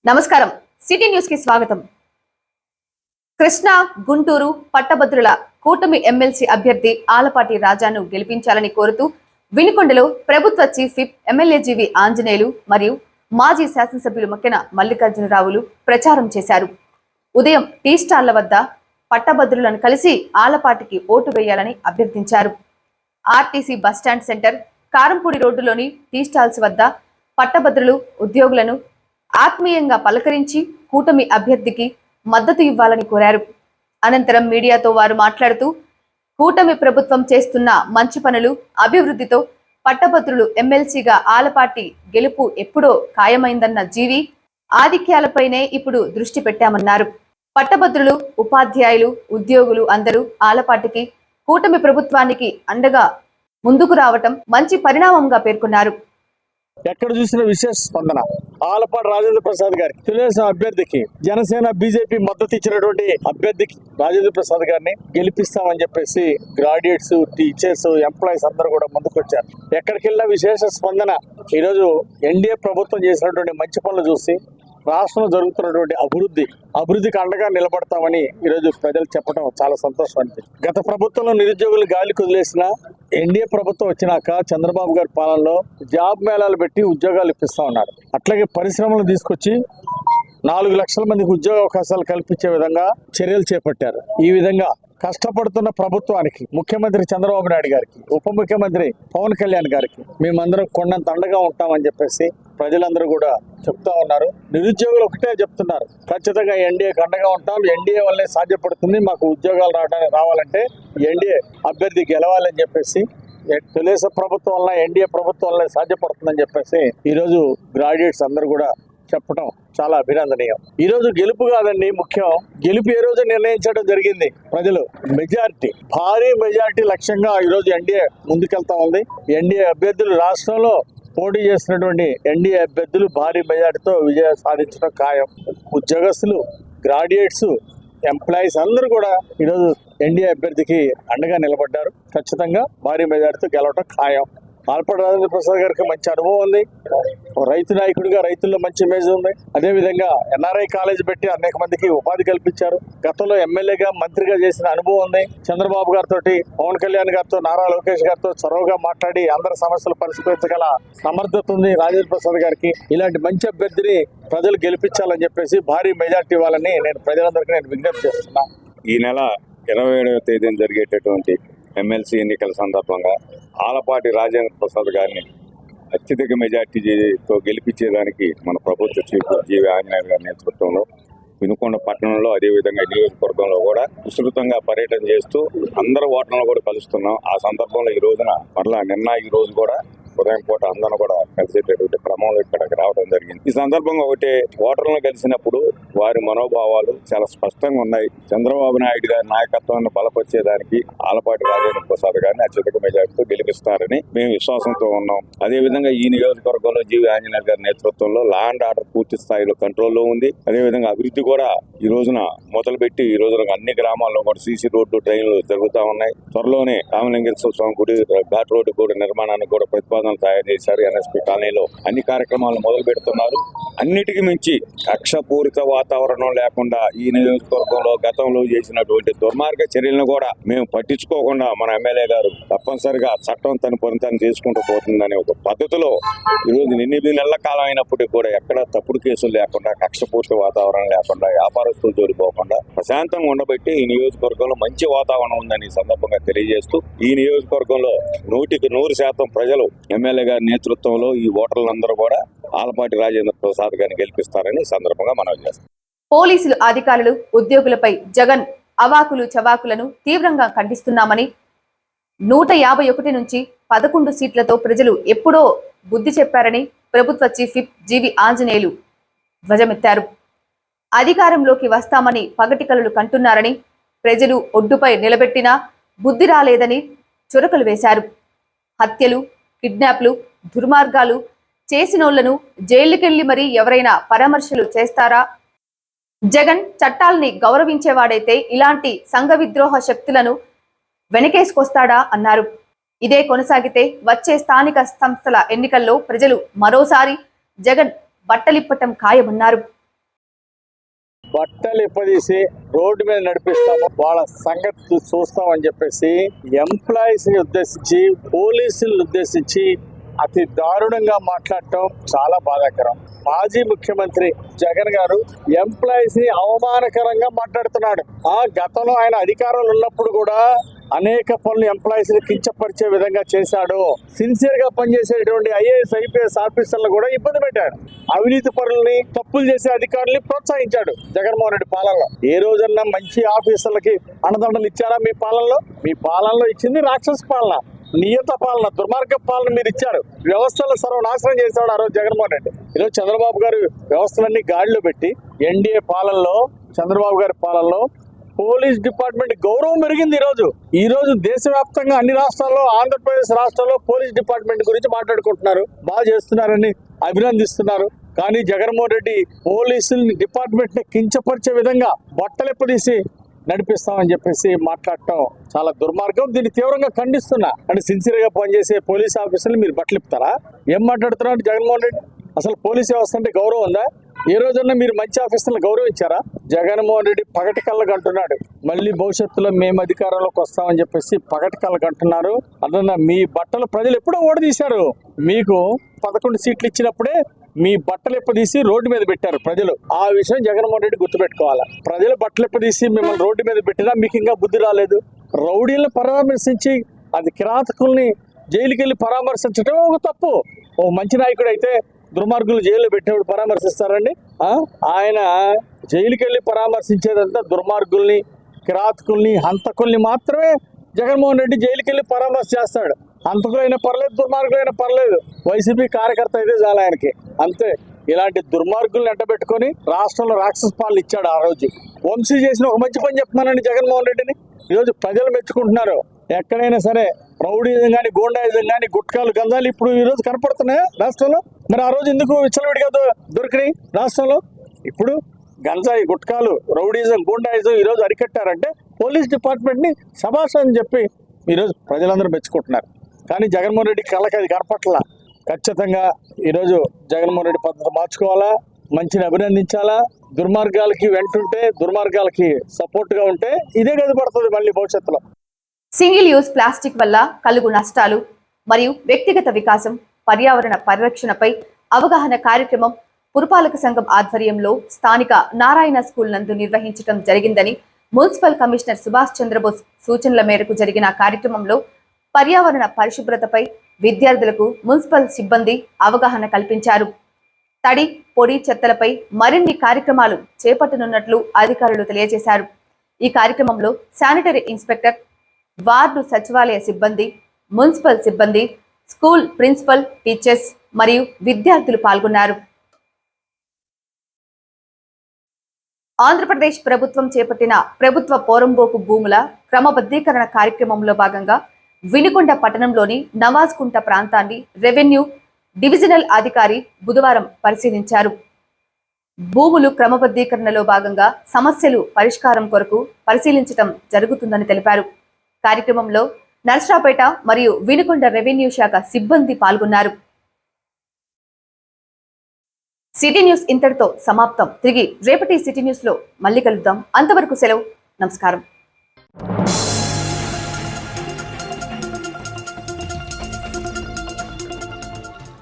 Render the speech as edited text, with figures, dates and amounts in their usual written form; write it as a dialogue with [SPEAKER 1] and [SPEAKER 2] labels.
[SPEAKER 1] నమస్కారం city news కి స్వాగతం. కృష్ణా గుంటూరు పట్టభద్రుల కూటమి ఎమ్మెల్సీ అభ్యర్థి ఆలపాటి రాజాను గెలిపించాలని కోరుతూ వినుకొండలో ప్రభుత్వ చీఫ్ విప్ ఎమ్మెల్యే జీవి ఆంజనేయులు మరియు మాజీ శాసనసభ్యులు మక్కెన మల్లికార్జునరావులు ప్రచారం చేశారు. ఉదయం టీ స్టాళ్ల వద్ద పట్టభద్రులను కలిసి ఆలపాటికి ఓటు వేయాలని అభ్యర్థించారు. ఆర్టీసీ బస్టాండ్ సెంటర్ కారంపూడి రోడ్డులోని టీ స్టాల్స్ వద్ద పట్టభద్రులు ఉద్యోగులను ఆత్మీయంగా పలకరించి కూటమి అభ్యర్థికి మద్దతు ఇవ్వాలని కోరారు. అనంతరం మీడియాతో వారు మాట్లాడుతూ కూటమి ప్రభుత్వం చేస్తున్న మంచి పనులు, అభివృద్ధితో పట్టభద్రులు ఎమ్మెల్సీగా ఆలపాటి గెలుపు ఎప్పుడో ఖాయమైందన్న జీవి ఆధిక్యాలపైనే ఇప్పుడు దృష్టి పెట్టామన్నారు. పట్టభద్రులు, ఉపాధ్యాయులు, ఉద్యోగులు అందరూ ఆలపాటికి, కూటమి ప్రభుత్వానికి అండగా ముందుకు రావటం మంచి పరిణామంగా పేర్కొన్నారు.
[SPEAKER 2] ఎక్కడ చూసిన విశేష స్పందన ఆలపాటి రాజేంద్ర ప్రసాద్ గారికి, తెలుగుదేశం అభ్యర్థికి, జనసేన బీజేపీ మద్దతు ఇచ్చినటువంటి అభ్యర్థికి రాజేంద్ర ప్రసాద్ గారిని గెలిపిస్తామని చెప్పేసి గ్రాడ్యుయేట్స్, టీచర్స్, ఎంప్లాయీస్ అందరూ కూడా ముందుకొచ్చారు. ఎక్కడికి వెళ్ళినా విశేష స్పందన. ఈరోజు ఎన్డీఏ ప్రభుత్వం చేసినటువంటి మంచి పనులు చూసి రాష్ట్రంలో జరుగుతున్నటువంటి అభివృద్ధికి అండగా నిలబడతామని ఈరోజు ప్రజలు చెప్పడం చాలా సంతోషం అనిపించింది. గత ప్రభుత్వంలో నిరుద్యోగులు గాలికి వదిలేసిన ఎన్డీఏ ప్రభుత్వం వచ్చినాక చంద్రబాబు గారి పాలనలో జాబ్ మేళాలు పెట్టి ఉద్యోగాలు ఇప్పిస్తా ఉన్నారు. అట్లాగే పరిశ్రమలు తీసుకొచ్చి 4 లక్షల మందికి ఉద్యోగ అవకాశాలు కల్పించే విధంగా చర్యలు చేపట్టారు. ఈ విధంగా కష్టపడుతున్న ప్రభుత్వానికి, ముఖ్యమంత్రి చంద్రబాబు నాయుడు గారికి, ఉప ముఖ్యమంత్రి పవన్ కళ్యాణ్ గారికి మేమందరం కొండంత అండగా ఉంటామని చెప్పేసి ప్రజలందరూ కూడా చెప్తా ఉన్నారు. నిరుద్యోగులు ఒకటే చెప్తున్నారు, ఖచ్చితంగా ఎన్డీఏకి అండగా ఉంటాం, ఎన్డీఏ వల్లే సాధ్యపడుతుంది, మాకు ఉద్యోగాలు రావాలంటే ఎన్డీఏ అభ్యర్థి గెలవాలని చెప్పేసి, తెలుగుదేశం ప్రభుత్వం వల్ల ఎన్డీఏ ప్రభుత్వం వల్ల సాధ్యపడుతుందని చెప్పేసి ఈరోజు గ్రాడ్యుయేట్స్ అందరూ కూడా చెప్పడం చాలా అభినందనీయం. ఈ రోజు గెలుపు కాదండి ముఖ్యం, గెలుపు ఏ రోజు నిర్ణయించడం జరిగింది. ప్రజలు మెజారిటీ, భారీ మెజారిటీ లక్ష్యంగా ఈరోజు ఎన్డీఏ ముందుకెళ్తా ఉంది. ఎన్డీఏ అభ్యర్థులు, రాష్ట్రంలో పోటీ చేస్తున్నటువంటి ఎన్డీఏ అభ్యర్థులు భారీ మెజారిటీతో విజయం సాధించడం ఖాయం. ఉద్యోగస్తులు, గ్రాడ్యుయేట్స్, ఎంప్లాయీస్ అందరూ కూడా ఈరోజు ఎన్డీఏ అభ్యర్థికి అండగా నిలబడ్డారు. ఖచ్చితంగా భారీ మెజారిటీతో గెలవడం ఖాయం. ఆలపాటి రాజేంద్ర ప్రసాద్ గారికి మంచి అనుభవం ఉంది. రైతు నాయకుడిగా రైతుల్లో మంచి ఇమేజ్ ఉంది. అదేవిధంగా ఎన్ఆర్ఐ కాలేజ్ పెట్టి అనేక మందికి ఉపాధి కల్పించారు. గతంలో ఎమ్మెల్యేగా, మంత్రిగా చేసిన అనుభవం ఉంది. చంద్రబాబు గారితో, పవన్ కళ్యాణ్ గారితో, నారా లోకేష్ గారితో చొరవగా మాట్లాడి అందరి సమస్యలు పరిష్కరించగల సమర్థత ఉంది రాజేంద్ర ప్రసాద్ గారికి. ఇలాంటి మంచి అభ్యర్థిని ప్రజలు గెలిపించాలని చెప్పేసి భారీ మెజార్టీ ఇవ్వాలని ప్రజలందరికీ విజ్ఞప్తి చేస్తున్నా.
[SPEAKER 3] ఈ నెల 27వ తేదీన జరిగేటటువంటి ఎమ్మెల్సీ ఎన్నికల సందర్భంగా ఆలపాటి రాజేంద్ర ప్రసాద్ గారిని అత్యధిక మెజార్టీతో గెలిపించేదానికి మన ప్రభుత్వ చీఫ్ జీవి ఆంజనేయులు గారి నేతృత్వంలో వినుకొండ పట్టణంలో, అదేవిధంగా నియోజకవర్గంలో కూడా విస్తృతంగా పర్యటన చేస్తూ అందరూ ఓటర్లను కూడా కలుస్తున్నాం. ఆ సందర్భంలో ఈ రోజున మరలా ఈ రోజు కూడా ఉదయం పూట అందరూ కూడా కలిసేటటువంటి క్రమంలో ఇక్కడికి రావడం జరిగింది. ఈ సందర్భంగా ఒకటే, ఓటర్లను కలిసినప్పుడు వారి మనోభావాలు చాలా స్పష్టంగా ఉన్నాయి. చంద్రబాబు నాయుడు గారి నాయకత్వాన్ని బలపరిచేదానికి ఆలపాటి రాజేంద్ర ప్రసాద్ గారిని అత్యధిక మెజార్టీతో గెలిపిస్తారని మేము విశ్వాసంతో ఉన్నాం. అదేవిధంగా ఈ నియోజకవర్గంలో జీవి ఆంజనేయులు గారి నేతృత్వంలో లా అండ్ ఆర్డర్ పూర్తి స్థాయిలో కంట్రోల్లో ఉంది. అదేవిధంగా అభివృద్ధి కూడా ఈ రోజున మొదలుపెట్టి ఈ రోజున అన్ని గ్రామాల్లో కూడా సీసీ రోడ్లు, ట్రైన్లు జరుగుతూ ఉన్నాయి. త్వరలోనే రామలింగేశ్వర స్వామి గుడి, ఘాట్ రోడ్డు కూడా నిర్మాణానికి కూడా ప్రతిపాదన తయారు చేశారు. ఎన్ఎస్పీ కాలనీలో అన్ని కార్యక్రమాలు మొదలు పెడుతున్నారు. అన్నిటికీ మించి కక్షపూరిత వాతావరణం లేకుండా ఈ నియోజకవర్గంలో గతంలో చేసినటువంటి దుర్మార్గ చర్యలను కూడా మేము పట్టించుకోకుండా మన ఎమ్మెల్యే గారు తప్పనిసరిగా చట్టం తన పని తను చేసుకుంటూ పోతుందనే ఒక పద్ధతిలో ఈరోజు 8 నెలల కాలం అయినప్పటికీ కూడా ఎక్కడ తప్పుడు కేసులు లేకుండా, కక్షపూరిత వాతావరణం లేకుండా, వ్యాపారస్తులు జోలిపోకుండా ప్రశాంతంగా ఉండబట్టి ఈ నియోజకవర్గంలో మంచి వాతావరణం ఉందని సందర్భంగా తెలియజేస్తూ, ఈ నియోజకవర్గంలో 100% ప్రజలు ఎమ్మెల్యే గారి నేతృత్వంలో ఈ ఓటర్లందరూ కూడా ఆలపాటి రాజేంద్ర ప్రసాద్ గారిని గెలిపిస్తారని సందర్భంగా మనవి చేస్తాం.
[SPEAKER 1] పోలీసులు, అధికారులు, ఉద్యోగులపై జగన్ అవాకులు చవాకులను తీవ్రంగా ఖండిస్తున్నామని, 151 నుంచి 11 సీట్లతో ప్రజలు ఎప్పుడో బుద్ధి చెప్పారని ప్రభుత్వ చీఫ్ విప్ జీవి ఆంజనేయులు ధ్వజమెత్తారు. అధికారంలోకి వస్తామని పగటికలలు కంటున్నారని, ప్రజలు ఒడ్డుపై నిలబెట్టినా బుద్ధి రాలేదని చురకలు వేశారు. హత్యలు, కిడ్నాప్లు, దుర్మార్గాలు చేసినోళ్లను జైలుకెళ్లి మరీ ఎవరైనా పరామర్శలు చేస్తారా? జగన్ చట్టాలని గౌరవించేవాడైతే ఇలాంటి సంఘ విద్రోహ శక్తులను వెనకేసుకొస్తాడా అన్నారు. ఇదే కొనసాగితే వచ్చే స్థానిక సంస్థల ఎన్నికల్లో ప్రజలు మరోసారి జగన్ బట్టలిప్పటం ఖాయమన్నారు.
[SPEAKER 2] బట్టలు ఇప్పదీసి రోడ్డు మీద నడిపిస్తాము, వాళ్ళ సంగతి చూస్తామని చెప్పేసి ఎంప్లాయీస్ ని ఉద్దేశించి, పోలీసులను ఉద్దేశించి అతి దారుణంగా మాట్లాడటం చాలా బాధాకరం. మాజీ ముఖ్యమంత్రి జగన్ గారు ఎంప్లాయీస్ ని అవమానకరంగా మాట్లాడుతున్నాడు. గతంలో ఆయన అధికారంలో ఉన్నప్పుడు కూడా అనేక పనులు ఎంప్లాయీస్ ని కించపరిచే విధంగా చేశాడు. సిన్సియర్ గా పనిచేసేటువంటి ఐఏఎస్ ఐపీఎస్ ఆఫీసర్లు కూడా ఇబ్బంది పెట్టాడు. అవినీతి పరులని, తప్పులు చేసే అధికారుల్ని ప్రోత్సహించాడు జగన్మోహన్ రెడ్డి పాలనలో. ఏ రోజన్నా మంచి ఆఫీసర్లకి అండదండలు ఇచ్చారా మీ పాలనలో? మీ పాలనలో ఇచ్చింది రాక్షస పాలన, నియంత పాలన, దుర్మార్గ పాలన మీరు ఇచ్చారు. వ్యవస్థలు సర్వనాశనం చేశాడు ఆ రోజు జగన్మోహన్ రెడ్డి. ఈరోజు చంద్రబాబు గారు వ్యవస్థలన్నీ గాడిలో పెట్టి ఎన్డీఏ పాలనలో, చంద్రబాబు గారి పాలనలో పోలీస్ డిపార్ట్మెంట్ గౌరవం పెరిగింది. ఈ రోజు దేశవ్యాప్తంగా అన్ని రాష్ట్రాల్లో, ఆంధ్రప్రదేశ్ రాష్ట్రంలో పోలీస్ డిపార్ట్మెంట్ గురించి మాట్లాడుకుంటున్నారు, బాగా చేస్తున్నారని అభినందిస్తున్నారు. కానీ జగన్మోహన్ రెడ్డి పోలీసుల డిపార్ట్మెంట్ ని కించపరిచే విధంగా బట్టలెప్పదీసి నడిపిస్తామని చెప్పేసి మాట్లాడటం చాలా దుర్మార్గం. దీన్ని తీవ్రంగా ఖండిస్తున్నా. అంటే సిన్సియర్ గా పనిచేసే పోలీస్ ఆఫీసర్లు మీరు బట్టలిపుతారా? ఏం మాట్లాడుతున్నారు జగన్మోహన్ రెడ్డి? అసలు పోలీస్ వ్యవస్థ అంటే గౌరవం ఉందా? ఏ రోజన్నా మీరు మంచి ఆఫీసర్లను గౌరవించారా? జగన్మోహన్ రెడ్డి పగటి కళ్ళకు అంటున్నాడు, మళ్ళీ భవిష్యత్తులో మేము అధికారంలోకి వస్తామని చెప్పేసి పగటి కళ్ళకు అంటున్నారు. అదన్నా మీ బట్టలు ప్రజలు ఎప్పుడో ఓడదీశారు. మీకు 11 సీట్లు ఇచ్చినప్పుడే మీ బట్టలు ఎప్పదీసి రోడ్డు మీద పెట్టారు ప్రజలు. ఆ విషయం జగన్మోహన్ రెడ్డి గుర్తుపెట్టుకోవాలా. ప్రజలు బట్టలు ఎప్పదీసి మిమ్మల్ని రోడ్డు మీద పెట్టినా మీకు ఇంకా బుద్ధి రాలేదు. రౌడీలను పరామర్శించి, అది కిరాతకుల్ని జైలుకి వెళ్ళి పరామర్శించడం ఒక తప్పు. ఓ మంచి నాయకుడు అయితే దుర్మార్గులు జైల్లో పెట్టినప్పుడు పరామర్శిస్తారండి? ఆయన జైలుకి వెళ్ళి పరామర్శించేదంతా దుర్మార్గుల్ని, కిరాతకుల్ని, హంతకుల్ని మాత్రమే జగన్మోహన్ రెడ్డి జైలుకి వెళ్ళి పరామర్శ చేస్తాడు. హంతకులైనా పర్లేదు, దుర్మార్గులైనా పర్లేదు, వైసీపీ కార్యకర్త అయితే చాలా ఆయనకి అంతే. ఇలాంటి దుర్మార్గుల్ని ఎంటబెట్టుకొని రాష్ట్రంలో రాక్షస పాలన ఇచ్చాడు ఆ రోజు. వంశీ చేసిన ఒక మంచి పని చెప్పమనండి జగన్మోహన్ రెడ్డిని. ఈరోజు ప్రజలు మెచ్చుకుంటున్నారు. ఎక్కడైనా సరే రౌడీజం కానీ, గూండాయిజం కానీ, గుట్కాలు, గంజాలు ఇప్పుడు ఈ రోజు కనపడుతున్నాయా రాష్ట్రంలో? మరి ఆ రోజు ఎందుకు విచ్చలవిడిగా దొరికినాయి రాష్ట్రంలో? ఇప్పుడు గంజాయి, గుట్కాలు, రౌడీజం, గూండాయిజం ఈ రోజు అరికట్టారంటే పోలీస్ డిపార్ట్మెంట్ ని శభాష్ అని చెప్పి ఈరోజు ప్రజలందరూ మెచ్చుకుంటున్నారు. కానీ జగన్మోహన్ రెడ్డి కళ్ళకి అది కనపట్ల. ఖచ్చితంగా ఈరోజు జగన్మోహన్ రెడ్డి పద్ధతి మార్చుకోవాలా, మంచిని అభినందించాలా. దుర్మార్గాలకి వెంటుంటే, దుర్మార్గాలకి సపోర్ట్ గా ఉంటే ఇదే గది పడుతుంది మళ్ళీ భవిష్యత్తులో.
[SPEAKER 1] సింగిల్ యూజ్ ప్లాస్టిక్ వల్ల కలుగు నష్టాలు మరియు వ్యక్తిగత వికాసం, పర్యావరణ పరిరక్షణపై అవగాహన కార్యక్రమం పురపాలక సంఘం ఆధ్వర్యంలో స్థానిక నారాయణ స్కూల్ నందు నిర్వహించడం జరిగిందని మున్సిపల్ కమిషనర్ సుభాష్ చంద్రబోస్ సూచనల మేరకు జరిగిన కార్యక్రమంలో పర్యావరణ పరిశుభ్రతపై విద్యార్థులకు మున్సిపల్ సిబ్బంది అవగాహన కల్పించారు. తడి, పొడి చెత్తలపై మరిన్ని కార్యక్రమాలు చేపట్టనున్నట్లు అధికారులు తెలియజేశారు. ఈ కార్యక్రమంలో శానిటరీ ఇన్స్పెక్టర్, వార్డు సచివాలయ సిబ్బంది, మున్సిపల్ సిబ్బంది, స్కూల్ ప్రిన్సిపల్, టీచర్స్ మరియు విద్యార్థులు పాల్గొన్నారు. ఆంధ్రప్రదేశ్ ప్రభుత్వం చేపట్టిన ప్రభుత్వ పోరంబోకు భూముల క్రమబద్ధీకరణ కార్యక్రమంలో భాగంగా వినుకొండ పట్టణంలోని నవాజ్ కుంట ప్రాంతాన్ని రెవెన్యూ డివిజనల్ అధికారి బుధవారం పరిశీలించారు. భూములు క్రమబద్ధీకరణలో భాగంగా సమస్యలు పరిష్కారం కొరకు పరిశీలించడం జరుగుతుందని తెలిపారు. కార్యక్రమంలో నర్సరావుపేట మరియు వినుకొండ రెవెన్యూ శాఖ సిబ్బంది పాల్గొన్నారు. సిటీ న్యూస్ ఇంతటితో సమాప్తం. తిరిగి రేపటి సిటీ న్యూస్ లో మళ్ళీ కలుద్దాం. అంతవరకు సెలవు. నమస్కారం.